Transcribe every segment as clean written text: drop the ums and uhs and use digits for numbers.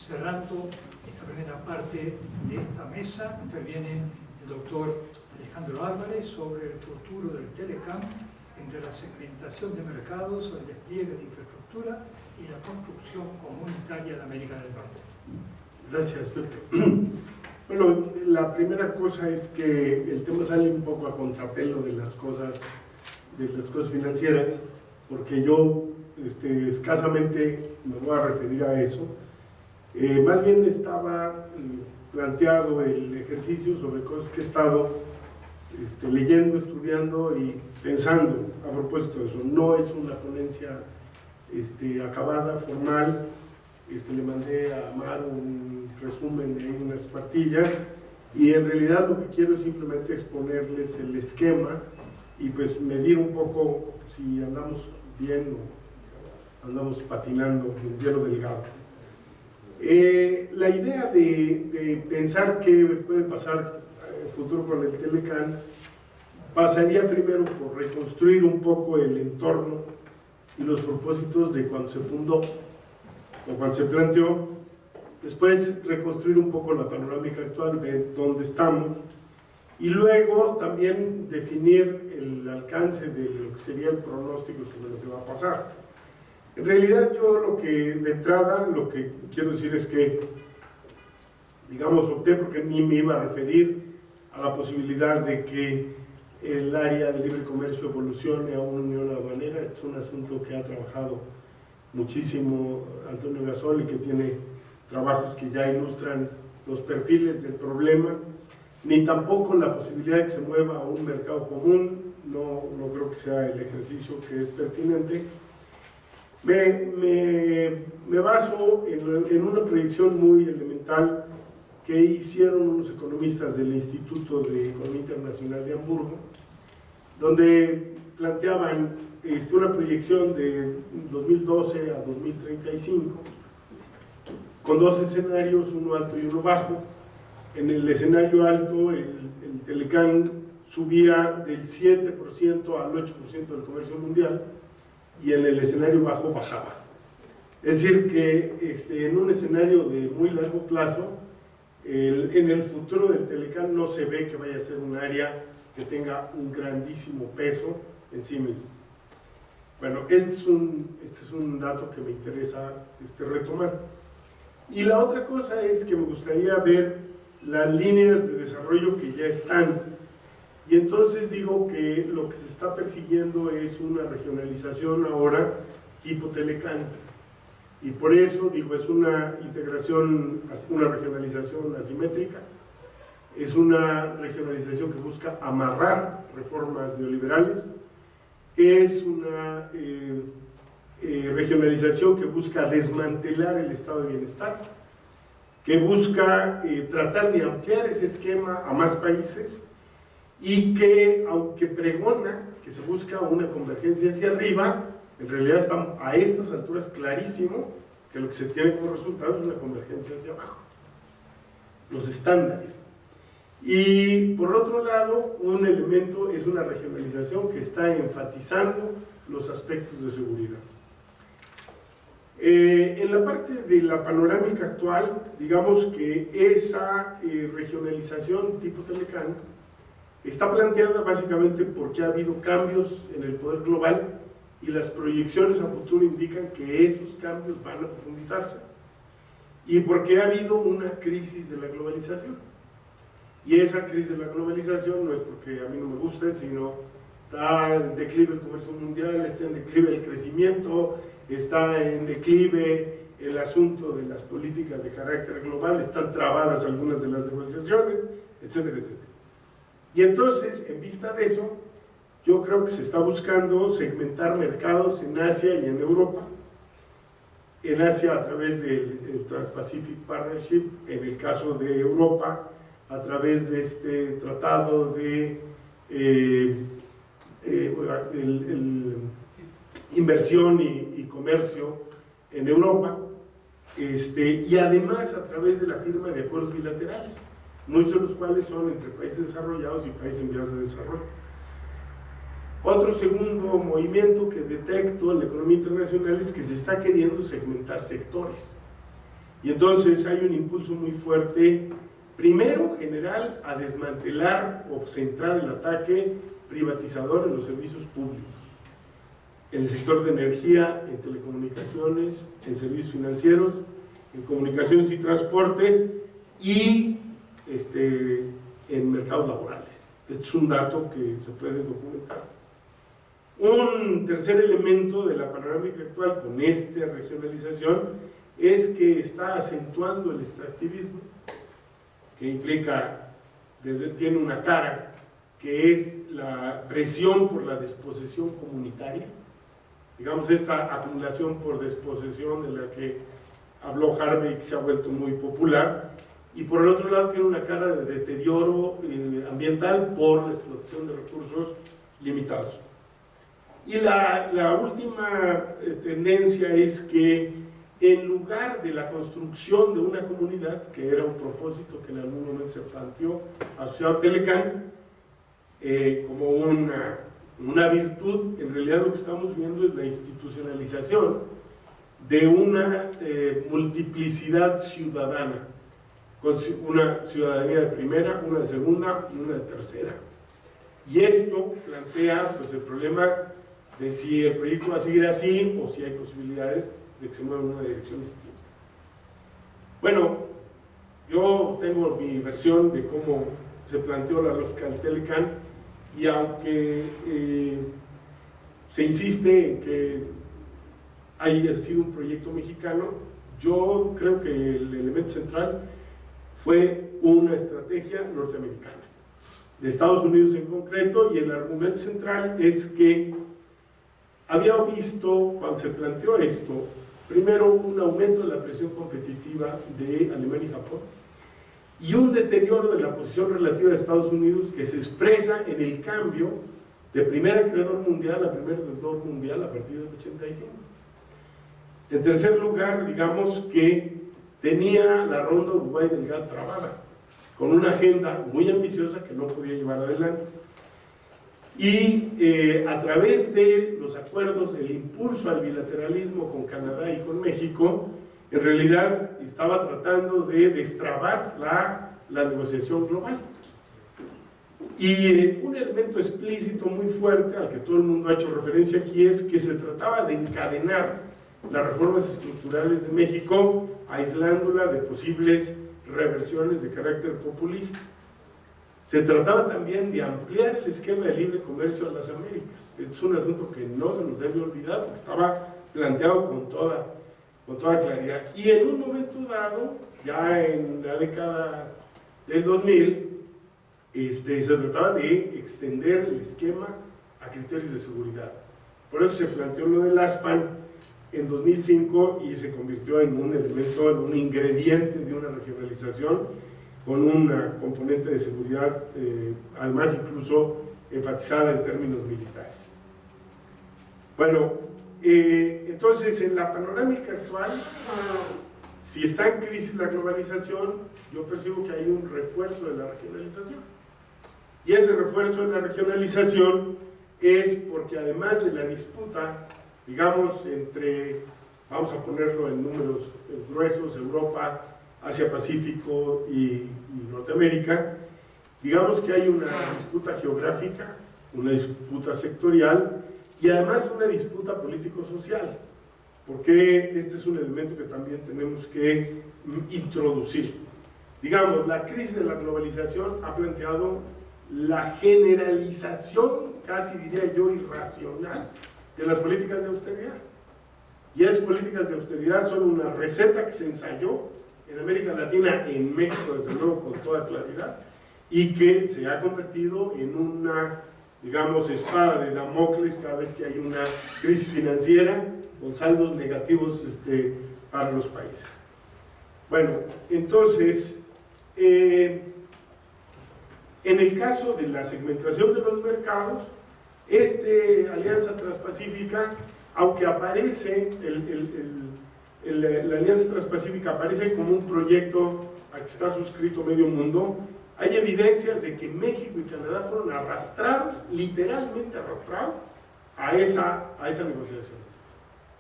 Cerrando esta primera parte de esta mesa, interviene el doctor Alejandro Álvarez sobre el futuro del Telecom entre la segmentación de mercados, el despliegue de infraestructura y la construcción comunitaria de América del Norte. Gracias, Pepe. Bueno, la primera cosa es que el tema sale un poco a contrapelo de las cosas financieras, porque yo escasamente me voy a referir a eso. Más bien estaba planteado el ejercicio sobre cosas que he estado leyendo, estudiando y pensando a propósito de eso. No es una ponencia acabada, formal. Le mandé a Amar un resumen de unas partillas y en realidad lo que quiero es simplemente exponerles el esquema y pues medir un poco si andamos bien o andamos patinando en hielo delgado. La idea de pensar qué puede pasar en el futuro con el Telecom pasaría primero por reconstruir un poco el entorno y los propósitos de cuando se fundó o cuando se planteó, después reconstruir un poco la panorámica actual, ver dónde estamos, y luego también definir el alcance de lo que sería el pronóstico sobre lo que va a pasar. En realidad yo de entrada, lo que quiero decir es que, digamos, opté porque ni me iba a referir a la posibilidad de que el área de libre comercio evolucione a una unión aduanera. Es un asunto que ha trabajado muchísimo Antonio Gasol y que tiene trabajos que ya ilustran los perfiles del problema, ni tampoco la posibilidad de que se mueva a un mercado común. No creo que sea el ejercicio que es pertinente. Me baso en una proyección muy elemental que hicieron unos economistas del Instituto de Economía Internacional de Hamburgo, donde planteaban una proyección de 2012 a 2035 con dos escenarios, uno alto y uno bajo. En el escenario alto el Telecom subía del 7% al 8% del comercio mundial y en el escenario bajo bajaba. Es decir que en un escenario de muy largo plazo, en el futuro del Telecom no se ve que vaya a ser un área que tenga un grandísimo peso en sí mismo. Bueno, este es un dato que me interesa retomar. Y la otra cosa es que me gustaría ver las líneas de desarrollo que ya están. Y entonces digo que lo que se está persiguiendo es una regionalización ahora tipo Telecom. Y por eso digo, es una integración, una regionalización asimétrica. Es una regionalización que busca amarrar reformas neoliberales. Es una regionalización que busca desmantelar el estado de bienestar, que busca tratar de ampliar ese esquema a más países y que, aunque pregona que se busca una convergencia hacia arriba, en realidad está a estas alturas clarísimo que lo que se tiene como resultado es una convergencia hacia abajo, los estándares. Y por otro lado, un elemento es una regionalización que está enfatizando los aspectos de seguridad. En la parte de la panorámica actual, digamos que esa regionalización tipo Telecom está planteada básicamente porque ha habido cambios en el poder global y las proyecciones a futuro indican que esos cambios van a profundizarse y porque ha habido una crisis de la globalización. Y esa crisis de la globalización no es porque a mí no me guste, sino está en declive el comercio mundial, está en declive el crecimiento, está en declive el asunto de las políticas de carácter global, están trabadas algunas de las negociaciones, etcétera, etcétera. Y entonces, en vista de eso, yo creo que se está buscando segmentar mercados en Asia y en Europa. En Asia a través del Trans-Pacific Partnership, en el caso de Europa, a través de este tratado de inversión y comercio en Europa, y además a través de la firma de acuerdos bilaterales, muchos de los cuales son entre países desarrollados y países en vías de desarrollo. Otro segundo movimiento que detecto en la economía internacional es que se está queriendo segmentar sectores. Y entonces hay un impulso muy fuerte, primero general, a desmantelar o centrar el ataque privatizador en los servicios públicos, en el sector de energía, en telecomunicaciones, en servicios financieros, en comunicaciones y transportes y en mercados laborales. Este es un dato que se puede documentar. Un tercer elemento de la panorámica actual con esta regionalización es que está acentuando el extractivismo, que implica, tiene una cara, que es la presión por la desposesión comunitaria, digamos esta acumulación por desposesión de la que habló Harvey, que se ha vuelto muy popular, y por el otro lado tiene una cara de deterioro ambiental por la explotación de recursos limitados. Y la última tendencia es que en lugar de la construcción de una comunidad, que era un propósito que en algún momento se planteó asociado a Telecán, como una virtud, en realidad lo que estamos viendo es la institucionalización de una multiplicidad ciudadana, con una ciudadanía de primera, una de segunda y una de tercera. Y esto plantea pues, el problema de si el proyecto va a seguir así o si hay posibilidades de que se mueva en una dirección distinta. Bueno, yo tengo mi versión de cómo se planteó la lógica del Telecán, y aunque se insiste en que haya sido un proyecto mexicano, yo creo que el elemento central fue una estrategia norteamericana, de Estados Unidos en concreto, y el argumento central es que había visto, cuando se planteó esto, primero un aumento de la presión competitiva de Alemania y Japón, y un deterioro de la posición relativa de Estados Unidos que se expresa en el cambio de primer acreedor mundial a primer deudor mundial a partir del 85. En tercer lugar, digamos que tenía la ronda Uruguay del GATT trabada, con una agenda muy ambiciosa que no podía llevar adelante. Y a través de los acuerdos, el impulso al bilateralismo con Canadá y con México, en realidad estaba tratando de destrabar la negociación global. Y un elemento explícito muy fuerte al que todo el mundo ha hecho referencia aquí es que se trataba de encadenar las reformas estructurales de México, aislándola de posibles reversiones de carácter populista. Se trataba también de ampliar el esquema de libre comercio a las Américas. Este es un asunto que no se nos debe olvidar porque estaba planteado con toda claridad. Y en un momento dado, ya en la década del 2000, se trataba de extender el esquema a criterios de seguridad. Por eso se planteó lo del ASPAN en 2005 y se convirtió en un elemento, en un ingrediente de una regionalización con una componente de seguridad, además incluso enfatizada en términos militares. Bueno, entonces en la panorámica actual, si está en crisis la globalización, yo percibo que hay un refuerzo de la regionalización. Y ese refuerzo de la regionalización es porque además de la disputa, digamos, entre, vamos a ponerlo en números gruesos, Europa, Asia-Pacífico y Norteamérica, digamos que hay una disputa geográfica, una disputa sectorial y además una disputa político-social, porque este es un elemento que también tenemos que introducir. Digamos, la crisis de la globalización ha planteado la generalización, casi diría yo, irracional de las políticas de austeridad. Y esas políticas de austeridad son una receta que se ensayó en América Latina, en México desde luego con toda claridad, y que se ha convertido en una, digamos, espada de Damocles cada vez que hay una crisis financiera con saldos negativos para los países. Bueno, entonces, en el caso de la segmentación de los mercados, Alianza Transpacífica, aunque aparece la Alianza Transpacífica aparece como un proyecto al que está suscrito medio mundo, hay evidencias de que México y Canadá fueron arrastrados, literalmente arrastrados, a esa negociación.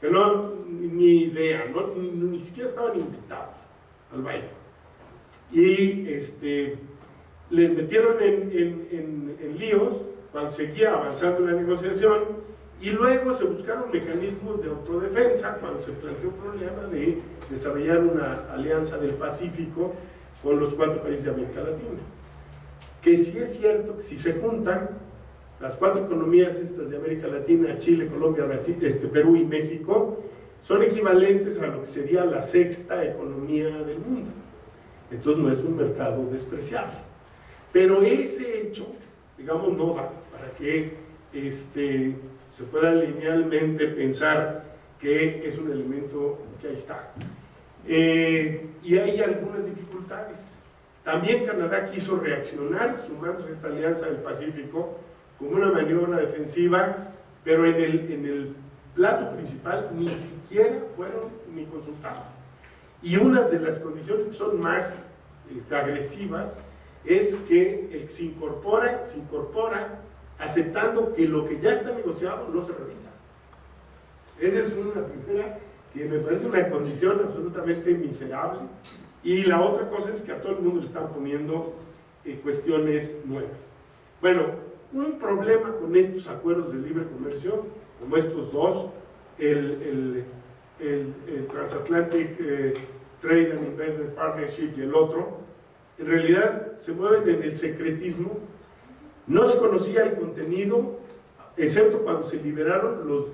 Que no, ni idea, ni siquiera estaban invitados. al baile. Y les metieron en líos cuando seguía avanzando la negociación, y luego se buscaron mecanismos de autodefensa cuando se planteó el problema de desarrollar una alianza del Pacífico con los 4 países de América Latina. Que sí es cierto que si se juntan las 4 economías estas de América Latina, Chile, Colombia, Brasil, Perú y México, son equivalentes a lo que sería la 6ª economía del mundo. Entonces no es un mercado despreciable. Pero ese hecho, digamos, no da para que se pueda linealmente pensar que es un elemento que ahí está. Y hay algunas dificultades. También Canadá quiso reaccionar sumándose a esta alianza del Pacífico como una maniobra defensiva, pero en el plato principal ni siquiera fueron ni consultados. Y una de las condiciones que son más agresivas es que se incorpora aceptando que lo que ya está negociado no se revisa. Esa es una primera que me parece una condición absolutamente miserable, y la otra cosa es que a todo el mundo le están poniendo cuestiones nuevas. Bueno, un problema con estos acuerdos de libre comercio, como estos dos, el Transatlantic Trade and Investment Partnership y el otro, en realidad se mueven en el secretismo. No se conocía el contenido, excepto cuando se liberaron los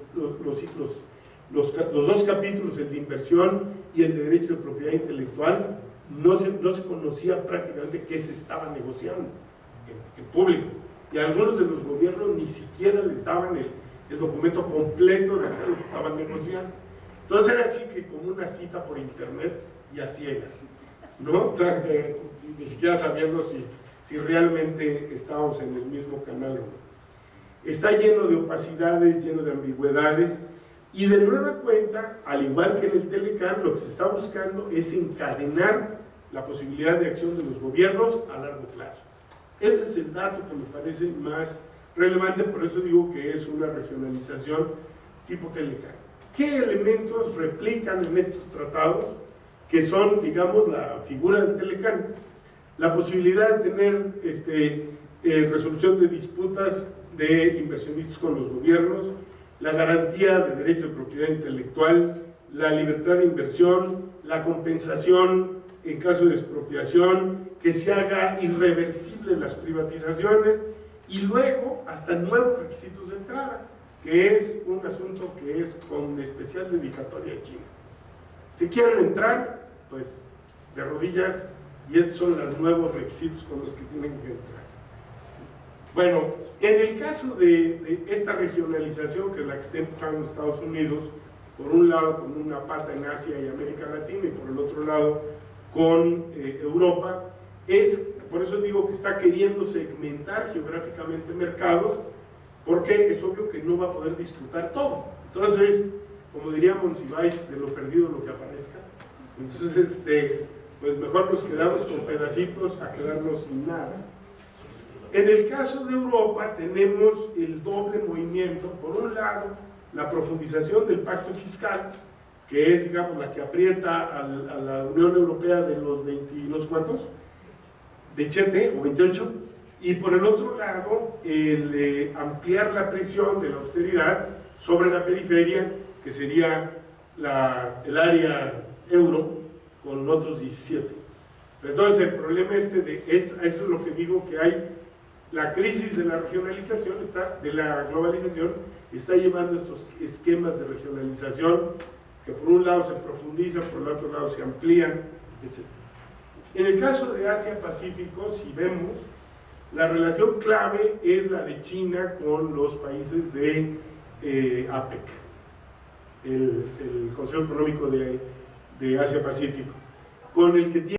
2 capítulos, el de inversión y el de derecho de propiedad intelectual. No se conocía prácticamente qué se estaba negociando en público, y algunos de los gobiernos ni siquiera les daban el documento completo de lo que estaban negociando. Entonces era así que como una cita por internet y a ciegas, ¿no? O sea, ni siquiera sabiendo si realmente estábamos en el mismo canal o no. Está lleno de opacidades, lleno de ambigüedades, y de nueva cuenta, al igual que en el Telecán, lo que se está buscando es encadenar la posibilidad de acción de los gobiernos a largo plazo. Ese es el dato que me parece más relevante, por eso digo que es una regionalización tipo Telecán. ¿Qué elementos replican en estos tratados que son, digamos, la figura del Telecán? La posibilidad de tener resolución de disputas de inversionistas con los gobiernos, la garantía de derecho de propiedad intelectual, la libertad de inversión, la compensación en caso de expropiación, que se haga irreversible las privatizaciones, y luego hasta nuevos requisitos de entrada, que es un asunto que es con especial dedicatoria a China. Si quieren entrar, pues de rodillas, y estos son los nuevos requisitos con los que tienen que entrar. Bueno, en el caso de esta regionalización, que es la que está empujando Estados Unidos, por un lado con una pata en Asia y América Latina, y por el otro lado con Europa, por eso digo que está queriendo segmentar geográficamente mercados, porque es obvio que no va a poder disfrutar todo. Entonces, como diría Monsiváis, de lo perdido lo que aparezca. Entonces, pues mejor nos quedamos con pedacitos a quedarnos sin nada. En el caso de Europa tenemos el doble movimiento. Por un lado, la profundización del pacto fiscal, que es, digamos, la que aprieta a la Unión Europea de los 20, ¿no sé cuántos? 27 o 28. Y por el otro lado, el ampliar la presión de la austeridad sobre la periferia, que sería el área euro, con otros 17. Entonces el problema eso es lo que digo, que hay la crisis de la regionalización, de la globalización, está llevando estos esquemas de regionalización que por un lado se profundizan, por el otro lado se amplían, etc. En el caso de Asia-Pacífico, si vemos, la relación clave es la de China con los países de APEC, el Consejo Económico de Asia-Pacífico, con el que tiene